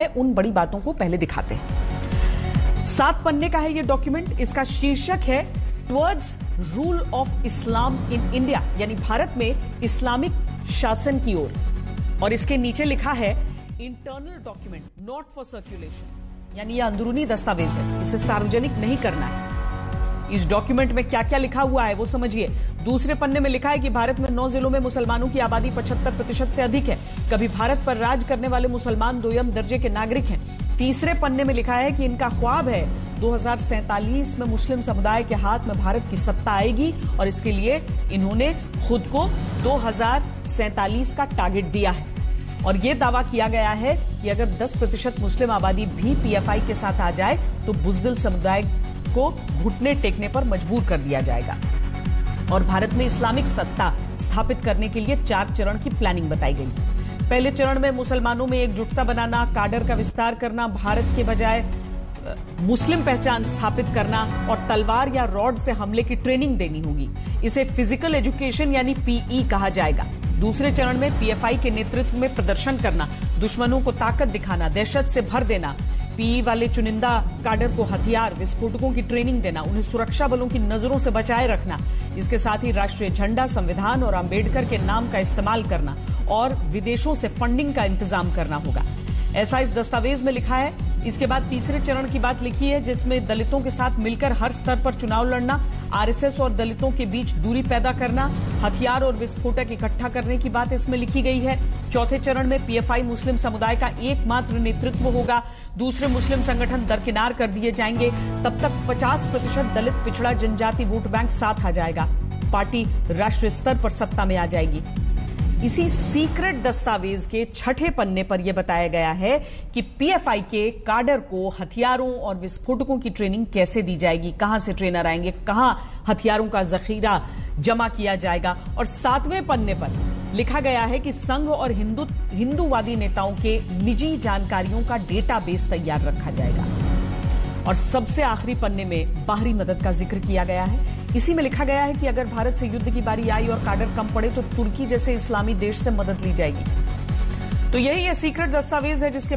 है, उन बड़ी बातों को पहले दिखाते हैं। 7 पन्ने का है ये डॉक्यूमेंट। इसका शीर्षक है towards rule of Islam in India, यानी भारत में इस्लामिक शासन की ओर। और इसके नीचे लिखा है internal document not for circulation, यानी यह अंदरूनी दस्तावेज है, इसे सार्वजनिक नहीं करना है। इस डॉक्यूमेंट में क्या क्या लिखा हुआ है वो समझिए। दूसरे पन्ने में लिखा है कि भारत में 9 जिलों में मुसलमानों की आबादी 75% से अधिक है। कभी भारत पर राज करने वाले मुसलमान दोयम दर्जे के नागरिक हैं। तीसरे पन्ने में लिखा है कि इनका ख्वाब है 2047 में मुस्लिम समुदाय के हाथ में भारत की सत्ता आएगी और इसके लिए इन्होंने खुद को 2047 का टारगेट दिया है। और यह दावा किया गया है कि अगर 10% मुस्लिम आबादी भी पीएफआई के साथ आ जाए तो बुज़दिल समुदाय को घुटने टेकने पर मजबूर कर दिया जाएगा। और भारत में इस्लामिक सत्ता स्थापित करने के लिए 4 चरण की प्लानिंग बताई गई। पहले चरण में मुसलमानों में एकजुटता बनाना, काडर का विस्तार करना, भारत के बजाय मुस्लिम पहचान स्थापित करना और तलवार या रॉड से हमले की ट्रेनिंग देनी होगी। इसे फिजिकल एजुकेशन यानी पीई कहा जाएगा। दूसरे चरण में पीएफआई के नेतृत्व में प्रदर्शन करना, दुश्मनों को ताकत दिखाना, दहशत से भर देना, पीई वाले चुनिंदा काडर को हथियार विस्फोटकों की ट्रेनिंग देना, उन्हें सुरक्षा बलों की नजरों से बचाए रखना। इसके साथ ही राष्ट्रीय झंडा, संविधान और अंबेडकर के नाम का इस्तेमाल करना और विदेशों से फंडिंग का इंतजाम करना होगा, ऐसा इस दस्तावेज में लिखा है। इसके बाद तीसरे चरण की बात लिखी है जिसमें दलितों के साथ मिलकर हर स्तर पर चुनाव लड़ना, आरएसएस और दलितों के बीच दूरी पैदा करना, हथियार और विस्फोटक इकट्ठा करने की बात इसमें लिखी गई है। चौथे चरण में पीएफआई मुस्लिम समुदाय का एकमात्र नेतृत्व होगा, दूसरे मुस्लिम संगठन दरकिनार कर दिए जाएंगे। तब तक 50% दलित पिछड़ा जनजाति वोट बैंक साथ आ जाएगा, पार्टी राष्ट्रीय स्तर पर सत्ता में आ जाएगी। इसी सीक्रेट दस्तावेज के 6ठे पन्ने पर यह बताया गया है कि पीएफआई के काडर को हथियारों और विस्फोटकों की ट्रेनिंग कैसे दी जाएगी, कहां से ट्रेनर आएंगे, कहां हथियारों का जखीरा जमा किया जाएगा। और 7वें पन्ने पर लिखा गया है कि संघ और हिंदूवादी नेताओं के निजी जानकारियों का डेटाबेस तैयार रखा जाएगा। और सबसे आखिरी पन्ने में बाहरी मदद का जिक्र किया गया है। इसी में लिखा गया है कि अगर भारत से युद्ध की बारी आई और काडर कम पड़े तो तुर्की जैसे इस्लामी देश से मदद ली जाएगी। तो यही है सीक्रेट दस्तावेज है जिसके